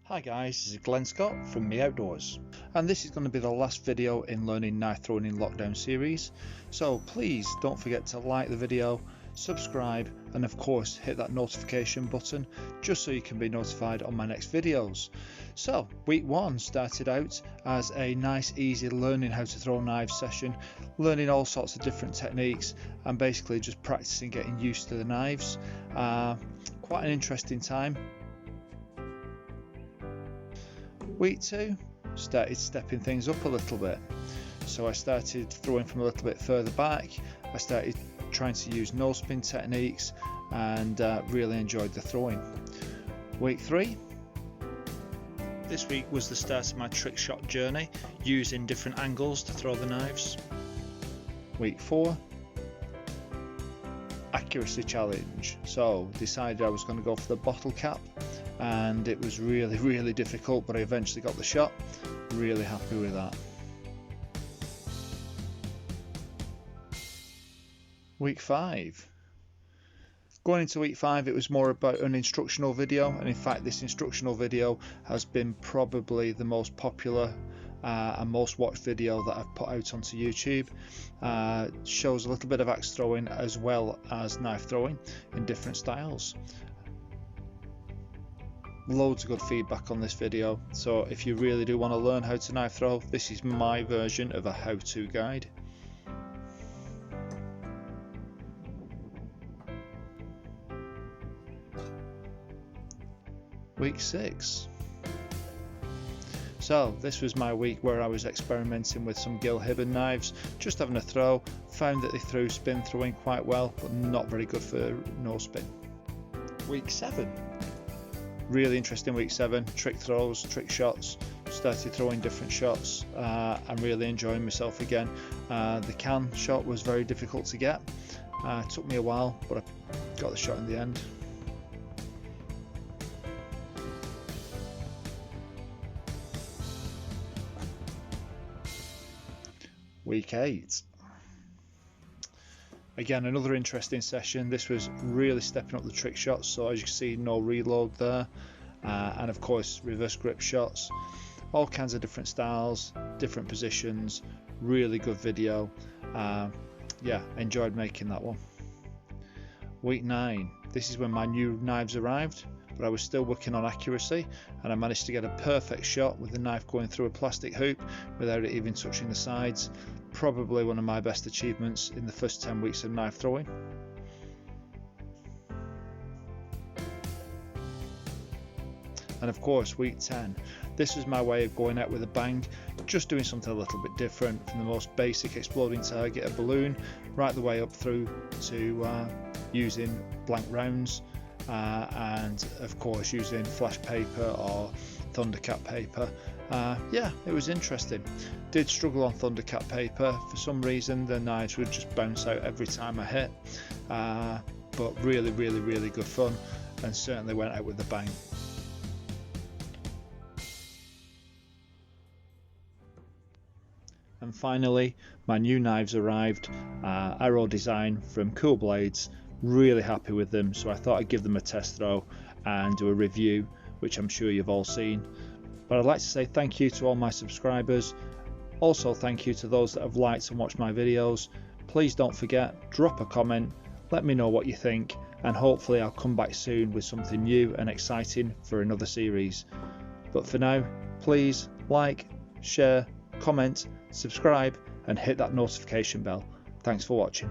Hi guys, this is Glenn Scott from Me Outdoors, and this is going to be the last video in Learning Knife Throwing in Lockdown series, so please don't forget to like the video, subscribe, and of course hit that notification button just so you can be notified on my next videos. So week 1 started out as a nice easy learning how to throw knives session, learning all sorts of different techniques and basically just practicing getting used to the knives. Quite an interesting time. Week 2 started stepping things up a little bit, so I started throwing from a little bit further back. I started trying to use no spin techniques and really enjoyed the throwing. Week 3, this week was the start of my trick shot journey, using different angles to throw the knives. Week 4, accuracy challenge, so decided I was going to go for the bottle cap, and it was really difficult, but I eventually got the shot. Really happy with that. Week 5. Going into week 5, it was more about an instructional video, and in fact this instructional video has been probably the most popular and most watched video that I've put out onto YouTube. Shows a little bit of axe throwing as well as knife throwing in different styles. Loads of good feedback on this video, so if you really do want to learn how to knife throw, this is my version of a how-to guide. Week 6. So this was my week where I was experimenting with some Gil Hibben knives, just having a throw, found that they threw spin throwing quite well, but not very good for no spin. Week 7. Really interesting week 7, trick throws, trick shots, started throwing different shots and really enjoying myself again. The can shot was very difficult to get, took me a while, but I got the shot in the end. Week 8. Again, another interesting session. This was really stepping up the trick shots, so as you can see, no reload there, and of course reverse grip shots, all kinds of different styles, different positions. Really good video. Yeah, enjoyed making that one. Week 9. This is when my new knives arrived, but I was still working on accuracy, and I managed to get a perfect shot with the knife going through a plastic hoop without it even touching the sides. Probably one of my best achievements in the first 10 weeks of knife throwing. And of course week 10, this was my way of going out with a bang, just doing something a little bit different, from the most basic exploding target, a balloon, right the way up through to using blank rounds, and of course using flash paper or Thundercat paper. Yeah, it was interesting. Did struggle on Thundercat paper. For some reason the knives would just bounce out every time I hit, but really good fun, and certainly went out with a bang. And finally, my new knives arrived, Arrow design from Cool Blades. Really happy with them, so I thought I'd give them a test throw and do a review, which I'm sure you've all seen. But I'd like to say thank you to all my subscribers. Also thank you to those that have liked and watched my videos. Please don't forget, drop a comment, let me know what you think, and hopefully I'll come back soon with something new and exciting for another series. But for now, please like, share, comment, subscribe and hit that notification bell. Thanks for watching.